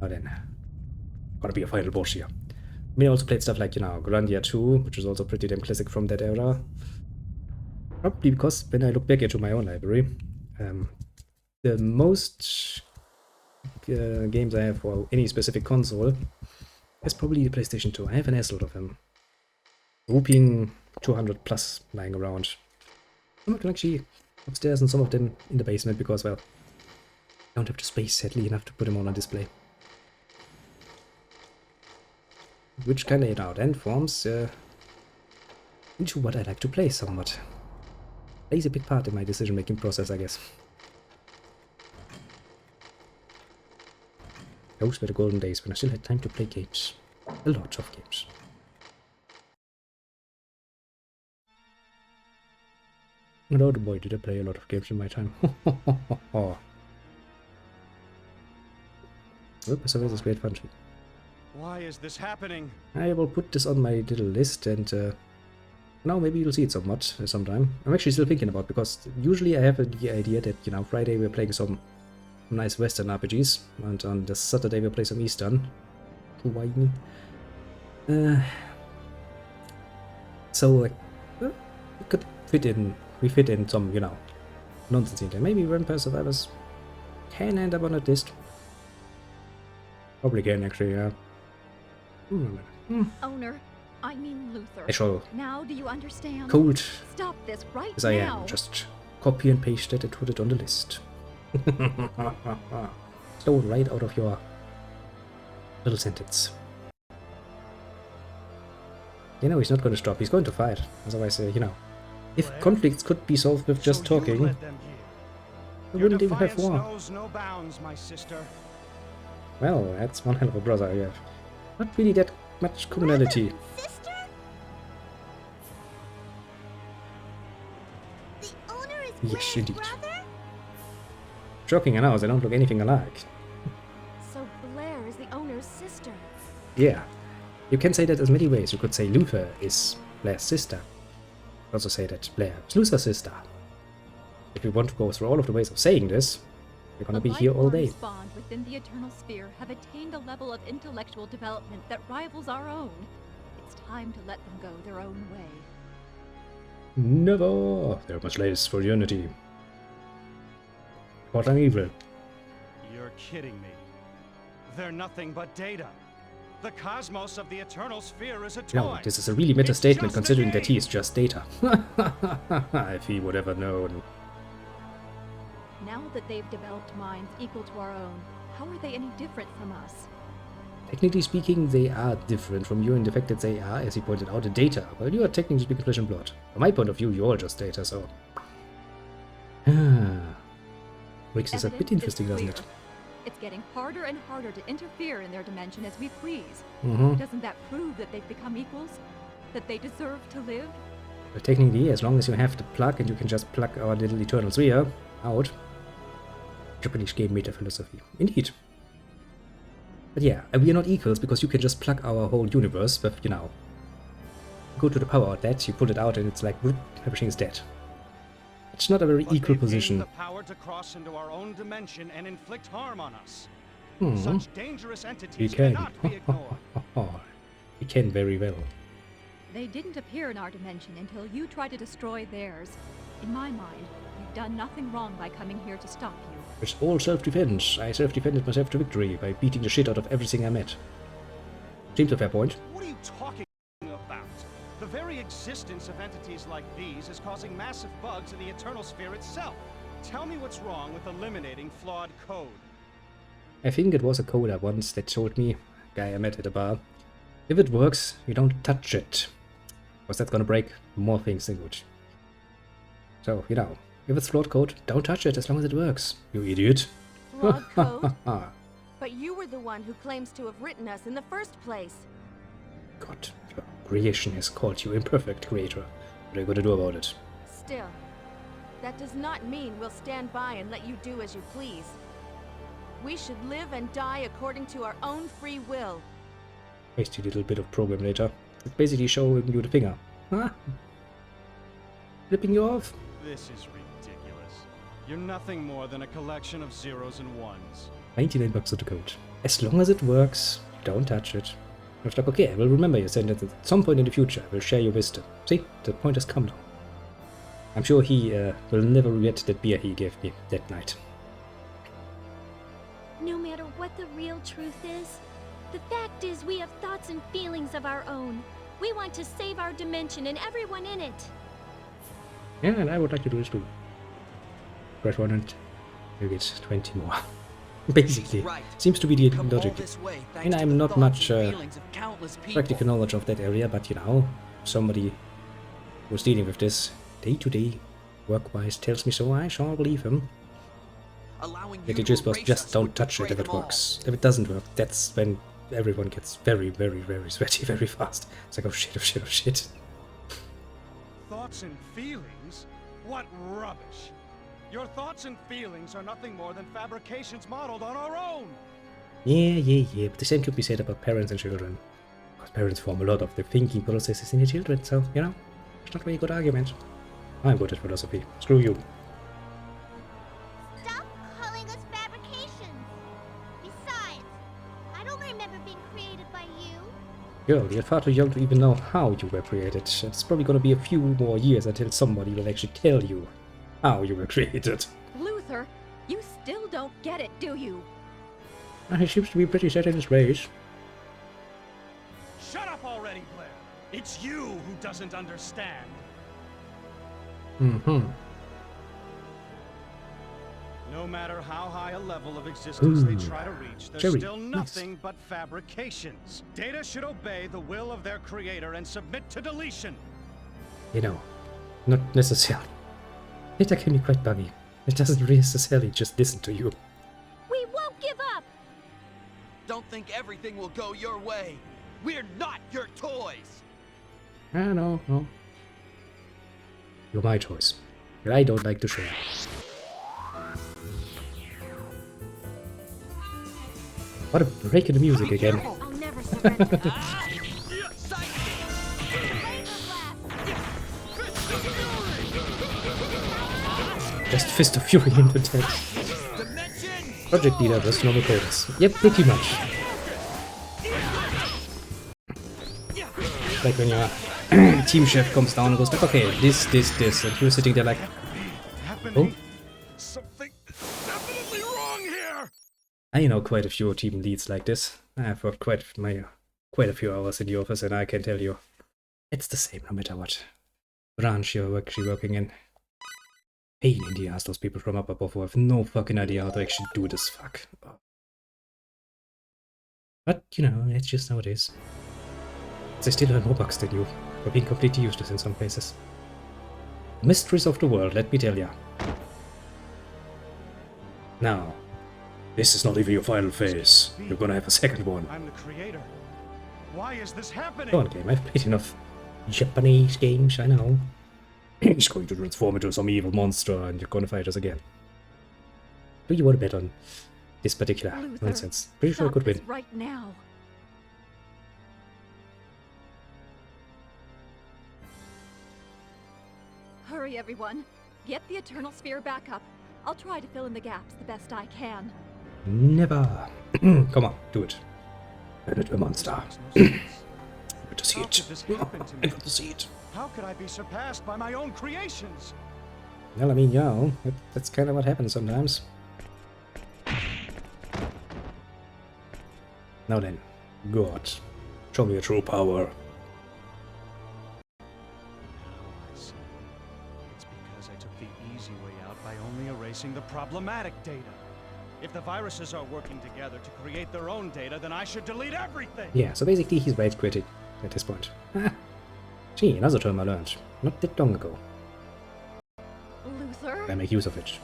Now then, gotta be a final boss here. I mean, I also played stuff like, you know, Grandia 2, which is also pretty damn classic from that era. Probably because when I look back into my own library, the most games I have for any specific console is probably the PlayStation 2. I have an S-load of them. Whooping 200 plus lying around. Some of them actually upstairs and some of them in the basement because, well, I don't have the space sadly enough to put them on a display. Which kind of, you know, then forms into what I like to play somewhat. Plays a big part in my decision-making process, I guess. Those were the golden days when I still had time to play games. A lot of games. And oh boy, did I play a lot of games in my time. Oh, Perseverance is great fun too. Why is this happening? I will put this on my little list and now maybe you'll see it sometime. I'm actually still thinking about, because usually I have the idea that, you know, Friday we're playing some nice Western RPGs, and on the Saturday we'll play some Eastern. Hawaiian. So we could fit in some, you know, nonsense in there. Maybe Vampire Survivors can end up on a list. Probably can, actually, yeah. Owner, I mean Luther. I shall. Now do you understand? Cold Stop this right as now. I am, just copy and paste it and put it on the list. Stole right out of your little sentence. You know, he's not going to stop, he's going to fight. Otherwise, you know, if conflicts could be solved with just talking, we wouldn't even have war. Knows no bounds, my sister. Well, that's one hell of a brother you have. Not really that much commonality. Sister? The owner is Yes, Blair's indeed. brother? Shocking enough, they don't look anything alike. So Blair is the owner's sister. Yeah, you can say that as many ways. You could say Luther is Blair's sister. You could also say that Blair is Luther's sister. If you want to go through all of the ways of saying this, you're gonna be here all day. The spawned within the eternal sphere have attained a level of intellectual development that rivals our own. It's time to let them go their own way. Never! There are much less for unity. What an evil. You're kidding me. They're nothing but data. The cosmos of the eternal sphere is a toy. No, this is a really meta statement It's just a considering that he game. is just data. If he would ever known. Now that they've developed minds equal to our own, how are they any different from us? Technically speaking, they are different from you in the fact that they are, as he pointed out, data. Well, you are technically speaking flesh and blood. From my point of view, you're all just data, so... Makes this a bit interesting, doesn't it? It's getting harder and harder to interfere in their dimension as we please. Doesn't that prove that they've become equals? That they deserve to live? But technically, as long as you have the plug and you can just plug our little eternal sphere out. Japanese game meta philosophy. Indeed. But yeah, we are not equals because you can just plug our whole universe with, you know, go to the power outlet, you pull it out and it's like, whoop, everything is dead. It's not a very But equal they've position. gained the power to cross into our own dimension and inflict harm on us. Such dangerous We entities can. cannot be ignored. We can very well. They didn't appear in our dimension until you tried to destroy theirs. In my mind, you've done nothing wrong by coming here to stop you. It's all self-defense. I self-defended myself to victory by beating the shit out of everything I met. Seems a fair point. What are you talking about? The very existence of entities like these is causing massive bugs in the eternal sphere itself. Tell me what's wrong with eliminating flawed code. I think it was a coder once that told me, guy I met at a bar, if it works, you don't touch it. Because that's gonna break more things than good. So, you know, if it's flawed code, don't touch it as long as it works, you idiot. Flawed code? But you were the one who claims to have written us in the first place. God, your creation has called you imperfect, creator. What are you gonna do about it? Still, that does not mean we'll stand by and let you do as you please. We should live and die according to our own free will. Hasty little bit of program later. It's basically showing you the finger. Huh? Flipping you off? This is ridiculous. You're nothing more than a collection of zeros and ones. $99 of the code. As long as it works, don't touch it. I was like, okay, I will remember your sentence at some point in the future. I will share your wisdom. See, the point has come now. I'm sure he will never regret that beer he gave me that night. No matter what the real truth is, the fact is we have thoughts and feelings of our own. We want to save our dimension and everyone in it. Yeah, and I would like to do this too. Press 1 and you get 20 more. Basically, right. Seems to be the Come logic. all this way, I mean, thanks to I'm the not thoughts much and feelings of countless people. practical knowledge of that area, but you know, somebody who's dealing with this day to day, work-wise, tells me so. I shall believe him. Allowing That you it just to was erase just us don't would touch it betray if it them all. works. If it doesn't work, that's when everyone gets very, very, very sweaty very fast. It's like, oh shit, oh shit, oh shit. Thoughts and feelings? What rubbish! Your thoughts and feelings are nothing more than fabrications modeled on our own! Yeah, but the same could be said about parents and children. Because parents form a lot of the thinking processes in the children, so, you know, it's not a very good argument. I'm good at philosophy. Screw you. Stop calling us fabrications! Besides, I don't remember being created by you. Girl, you're far too young to even know how you were created. It's probably gonna be a few more years until somebody will actually tell you how you were created. Luther, you still don't get it, do you? He seems to be pretty set in his ways. Shut up already, Blair! It's you who doesn't understand! Mm-hmm. No matter how high a level of existence they Ooh. try to reach, they're Cherry, still nice. nothing but fabrications. Data should obey the will of their creator and submit to deletion. You know, not necessarily. Data can be quite buggy. It doesn't necessarily just listen to you. We won't give up! Don't think everything will go your way. We're not your toys. No. You're my choice. And I don't like to share. What a break in the music again. I'll never surrender. Just Fist of Fury in the text. Project leader versus normal coders. Yep, pretty much. Like when your team chef comes down and goes like, okay, this, and you're sitting there like, oh? Something is definitely wrong here! I know quite a few team leads like this. I've worked quite a few hours in the office, and I can tell you, it's the same no matter what branch you're actually working in. Pain in the ass, those people from up above who have no fucking idea how to actually do this fuck. But, you know, it's just how it is. They still learn more bugs than you, for being completely useless in some cases. Mysteries of the world, let me tell ya. Now, this is not even your final phase. You're gonna have a second one. I'm the creator. Why is this happening? Go on, game. I've played enough Japanese games, I know. He's going to transform into some evil monster and you're gonna fight us again. Do you want to bet on this particular Luther, nonsense? Pretty sure I stop could win. this right now. Hurry, everyone. Get the Eternal Sphere back up. I'll try to fill in the gaps the best I can. Never. Come on, do it. Turn it a monster. Good to see How it. could this happen to me? Good to see it. How could I be surpassed by my own creations? Well, I mean, yeah, that's kind of what happens sometimes. Now then, God, show me your true power. I see. It's because I took the easy way out by only erasing the problematic data. If the viruses are working together to create their own data, then I should delete everything! Yeah, so basically he's rage quitting at this point. Gee, another term I learned not that long ago. Luther? I make use of it.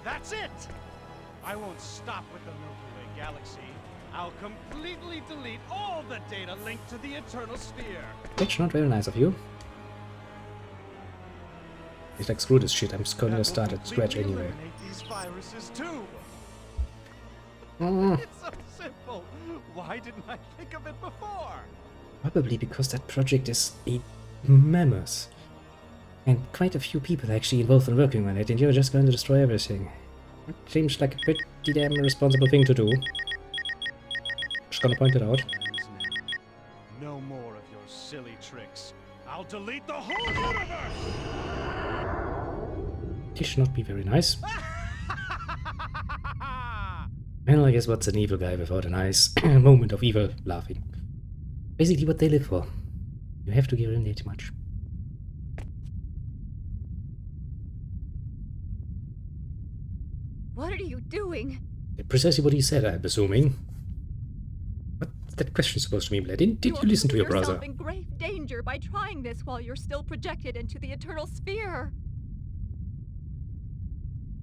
That's it! I won't stop with the Milky Way galaxy. I'll completely delete all the data linked to the Eternal Sphere. That's not very nice of you. He's like, screw this shit, I'm just gonna start at scratch anyway. Eliminate these viruses too. Mm, It's so simple. Why didn't I think of it before? probably because that project is a mammoth. And quite a few people actually involved in working on it, and you're just going to destroy everything. It seems like a pretty damn irresponsible thing to do. Just gonna point it out. No more of your silly tricks. I'll delete the whole universe! This should not be very nice. Well, I guess what's an evil guy without a nice moment of evil laughing? Basically what they live for. You have to give them that much. What are you doing? Precisely what he said, I'm assuming. What's that question supposed to mean, Blair? Did you listen to your brother? You're in grave danger by trying this while you're still projected into the eternal sphere.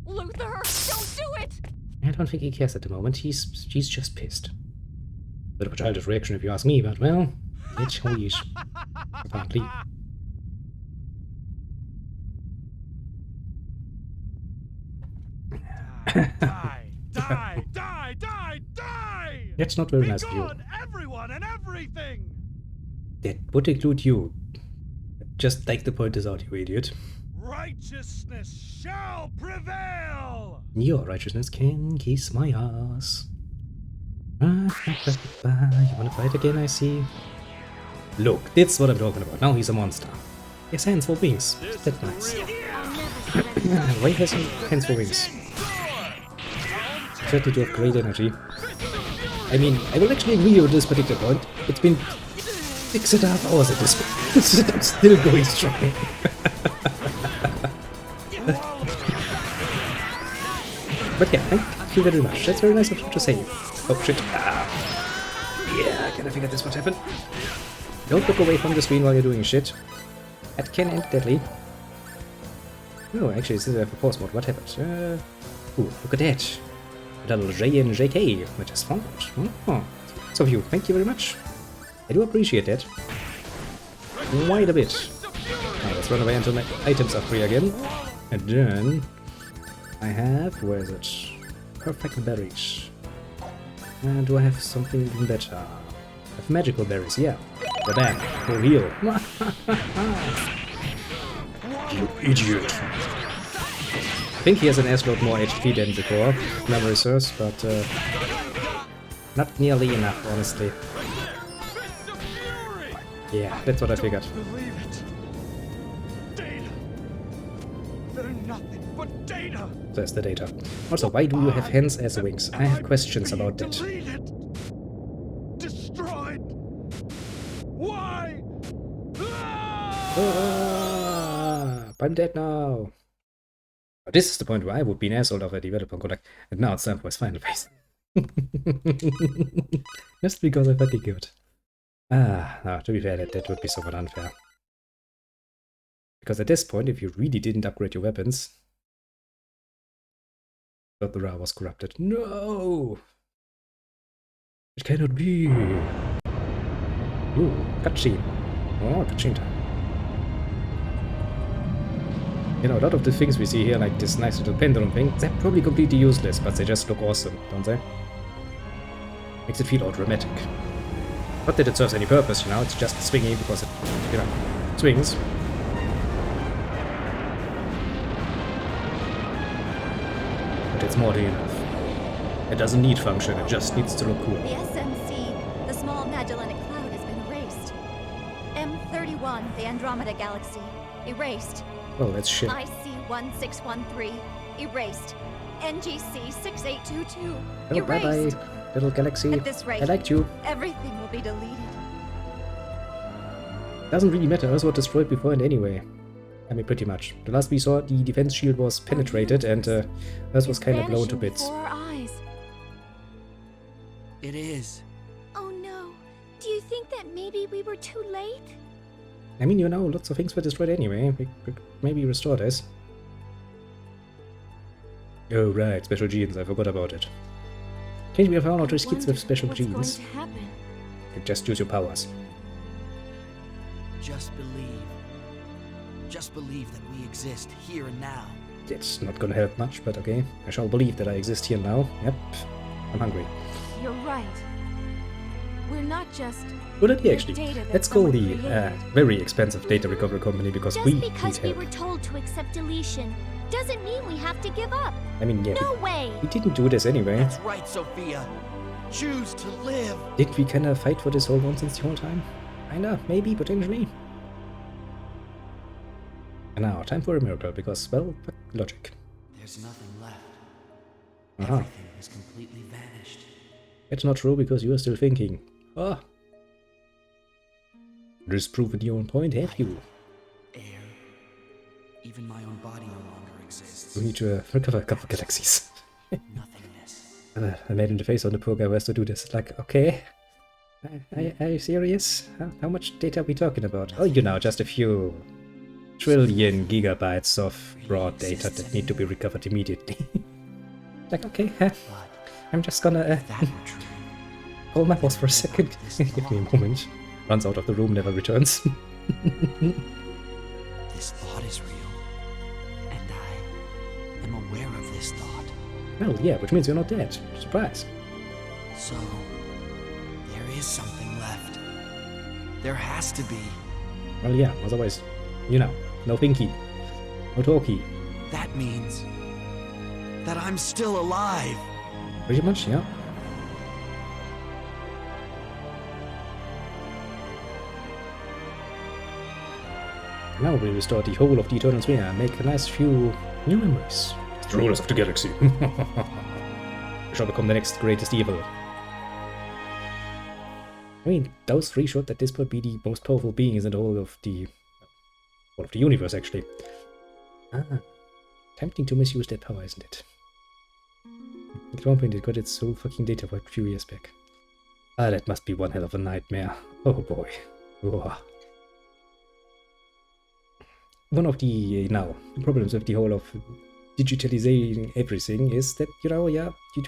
Luther, don't do it! I don't think he cares at the moment. He's just pissed. Bit of a childish reaction if you ask me, but well, it's how he is. Apparently. Die! Die! Die! Die! Die! That's not very nice of you. Gone, everyone and everything! That would include you. Just like to point this out, you idiot. Righteousness shall prevail! Your righteousness can kiss my ass. You wanna fight again, I see? Look, that's what I'm talking about. Now he's a monster. He has hands for wings. That's nice. Why has he hands for wings? Certainly to have great energy. I mean, I will actually agree with this particular point. It's been 6.5 hours at this point. I'm still going strong. But yeah, thank you very much. That's very nice of you to say. Oh shit. Yeah, can I figure this what happened? Don't look away from the screen while you're doing shit. That can end deadly. Oh, actually, this is a pause mode. What happened? Ooh, look at that. A little J and JK, which is found. Oh, so of you, thank you very much. I do appreciate that. Quite a bit. Now let's run away until my items are free again. And then I have, where is it? Perfect berries. And do I have something even better? I have magical berries, yeah. The bam, full heal. You idiot. I think he has an S-load more HP than before, if memory serves, but not nearly enough, honestly. Yeah, that's what I figured. Believe it. Data. They're nothing but data. There's the data. Also, why do you have hands as wings? I have questions about that. Deleted. Destroyed. Why? I'm dead now. But this is the point where I would be an asshole of a developer and go like, and now it's time for his final phase. Just because I fucking good. No, to be fair, that would be somewhat unfair. Because at this point, if you really didn't upgrade your weapons, but the Ra was corrupted. No! It cannot be! Ooh, cutscene. Oh, cutscene time. You know, a lot of the things we see here, like this nice little pendulum thing, they're probably completely useless, but they just look awesome, don't they? Makes it feel all dramatic. Not that it serves any purpose, you know, it's just swingy because it, you know, swings. But it's more than enough. It doesn't need function, it just needs to look cool. The SMC, the small Magellanic Cloud, has been erased. M31, the Andromeda Galaxy, erased. Well, that's shit. IC1613, erased. NGC 6822, Oh, erased. bye-bye, little galaxy. At this rate, I liked you. everything will be deleted. Doesn't really matter, Earth was destroyed beforehand anyway. I mean, pretty much. The last we saw, the defense shield was penetrated and Earth was kind of blown to bits. Before our eyes. It is. Oh no. Do you think that maybe we were too late? I mean, you know, lots of things were destroyed anyway. We could maybe restore this. Oh right, special genes, I forgot about it. Can't we have found out these kids with special What's genes? going to happen? You just use your powers. Just believe. Just believe that we exist here and now. It's not gonna help much, but okay. I shall believe that I exist here now. Yep. I'm hungry. You're right. We're not just Good idea, the actually. data that Let's call someone the created. very expensive data recovery company because Just we need because we help. were told to accept deletion doesn't mean we have to give up. I mean, yeah, No way! we didn't do this anyway. That's right, Sophia. Choose to live. Did we kinda fight for this whole nonsense the whole time? Kinda, maybe, potentially. And now, time for a miracle, because, well, fuck logic. There's nothing left. Uh-huh. Everything has completely vanished. It's not true because you are still thinking. Ah. Disproven your own point, have you? Air. Even my own body no longer exists. We need to recover a couple of galaxies. Nothingness. I made in the face on the poor guy who has to do this. Like, okay. Are you serious? How much data are we talking about? Oh, you know, just a few trillion gigabytes of raw data that need to be recovered immediately. Like, okay, I'm just gonna That were true. call my boss for a second. Give me a moment. Runs out of the room, never returns. This thought is real. And I am aware of this thought. Well, yeah, which means you're not dead. Surprise. So, there is something left. There has to be. Well, yeah, otherwise, you know, no thinky, no talkie. That means that I'm still alive. Pretty much, yeah. Now we restore the whole of the Eternal Sphere and make a nice few new memories. The rulers of the galaxy. We shall become the next greatest evil. I mean, those three should at this point be the most powerful beings in the whole of the universe, actually. Ah, tempting to misuse that power, isn't it? At one point it got its whole fucking data wiped a few years back. Ah, that must be one hell of a nightmare. Oh boy. Ugh. One of the problems with the whole of digitalizing everything is that, you know, yeah, you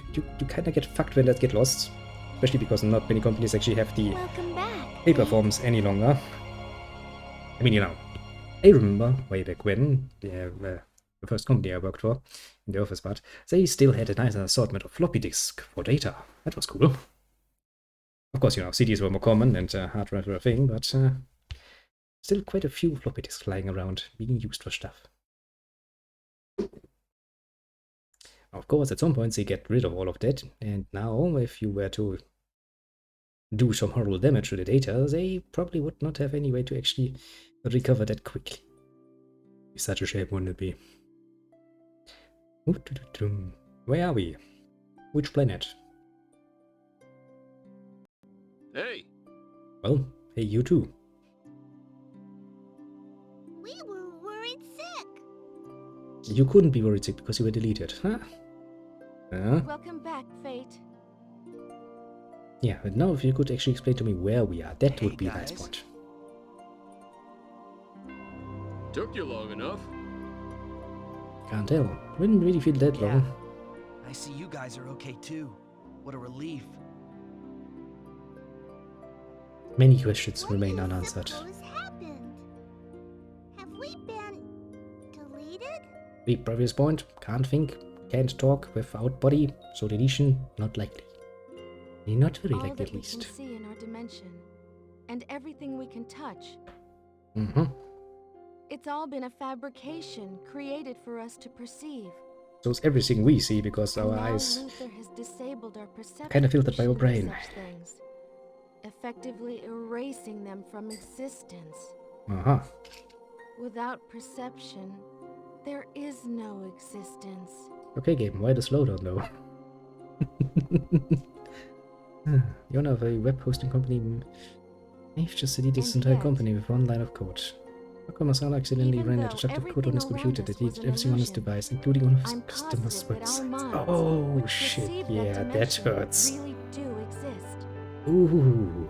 kind of get fucked when that get lost. Especially because not many companies actually have the Welcome back. paper forms any longer. I mean, you know, I remember way back when, the first company I worked for, in the office part, they still had a nice assortment of floppy disk for data. That was cool. Of course, you know, CDs were more common and hard drives were a thing, but still quite a few floppy disks lying around being used for stuff. Of course, at some point they get rid of all of that, and now if you were to do some horrible damage to the data, they probably would not have any way to actually recover that quickly. It's such a shame, wouldn't it be? Where are we? Which planet? Hey! Well, hey, you too. We were worried sick. You couldn't be worried sick because you were deleted, huh? Welcome back, Fate. Yeah, but now if you could actually explain to me where we are, that Hey, would be a nice guys. point. Took you long enough. Can't tell. Didn't really feel that long. I see you guys are okay too. What a relief. Many questions What remain do you unanswered. suppose happened? Have we been deleted? The previous point, can't think, can't talk without body, so deletion, not likely. Not very All likely that at we can least. see in our dimension, and everything we can touch, Mm-hmm. it's all been a fabrication created for us to perceive. So it's everything we see because And our now eyes Luther has disabled our perception kinda filtered by our of brain. such things, effectively erasing them from existence. Uh-huh. Without perception, there is no existence. Okay, game, why the slowdown though? You wanna have a web hosting company? They've just deleted this And entire yet- company with one line of code. How come Asala accidentally Even ran though a destructive code on his everything computer around that us was deleted an everything on his illusion, device, including one of his I'm customers' positive that our websites? minds, Oh which shit, perceive yeah, that dimension, hurts. really do exist. Ooh.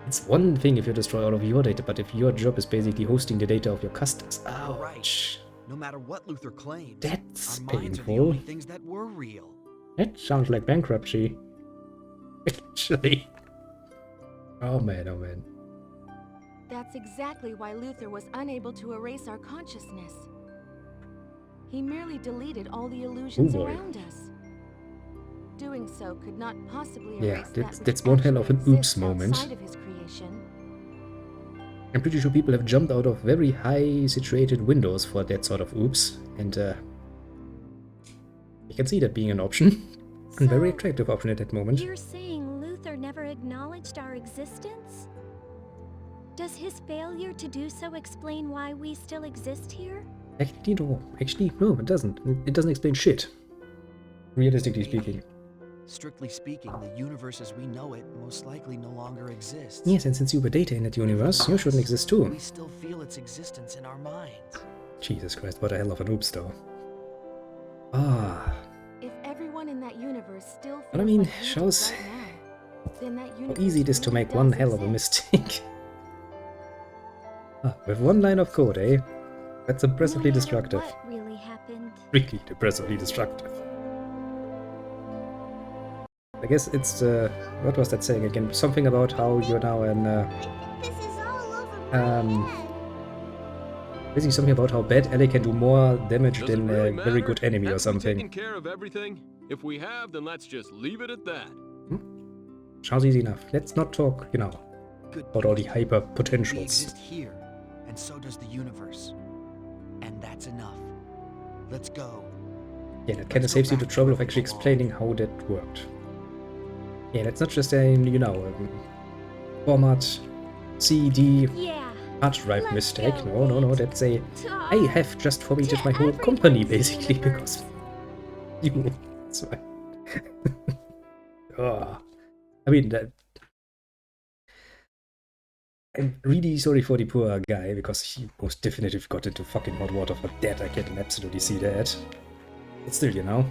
It's one thing if you destroy all of your data, but if your job is basically hosting the data of your customers, ouch. No matter what Luther claims, That's our minds are the painful. only things that were real. That sounds like bankruptcy. Actually. Oh man, oh man. That's exactly why Luther was unable to erase our consciousness. He merely deleted all the illusions boy. around us. doing so could not possibly Yeah, erase that's- that that's which one hell actually of an oops exists moment. outside of his creation. I'm pretty sure people have jumped out of very high situated windows for that sort of oops, and I can see that being an option. A very So, attractive option at that moment. You're saying Luther never acknowledged our existence? Does his failure to do so explain why we still exist here? Actually, no. Actually, no, it doesn't. It doesn't explain shit. Realistically speaking. Strictly speaking, the universe as we know it most likely no longer exists. Yes, and since you were data in that universe, you shouldn't exist too. We still feel its existence in our minds. Jesus Christ, what a hell of an oops though. Ah, If everyone in that universe still feels but I mean, like you do shows right now, then that how universe easy it is to really make one does hell of a exist. mistake. With one line of code, eh? That's impressively no matter destructive. What really happened? Really impressively destructive. I guess it's, what was that saying again? Something about how you're now an, I think this is all over my head. basically something about how bad Ellie can do more damage Does it than really a very matter? good enemy or Haven't we taken something. care of everything? If we have, then let's just leave it at that. Sounds easy enough. Let's not talk, you know, Good about all the point. hyper We potentials. exist here, and so does the universe. And that's enough. Let's go. Yeah, that kind of saves you the trouble of actually explaining how that worked. Yeah, that's not just a, you know, format CD Yeah. hard drive Let's mistake. go, No, mate. that's a... To I have just formatted to my whole company, everyone's basically, universe. because... You... That's why. Ah. I mean, I'm really sorry for the poor guy, because he most definitely got into fucking hot water for that. I can absolutely see that. But still, you know.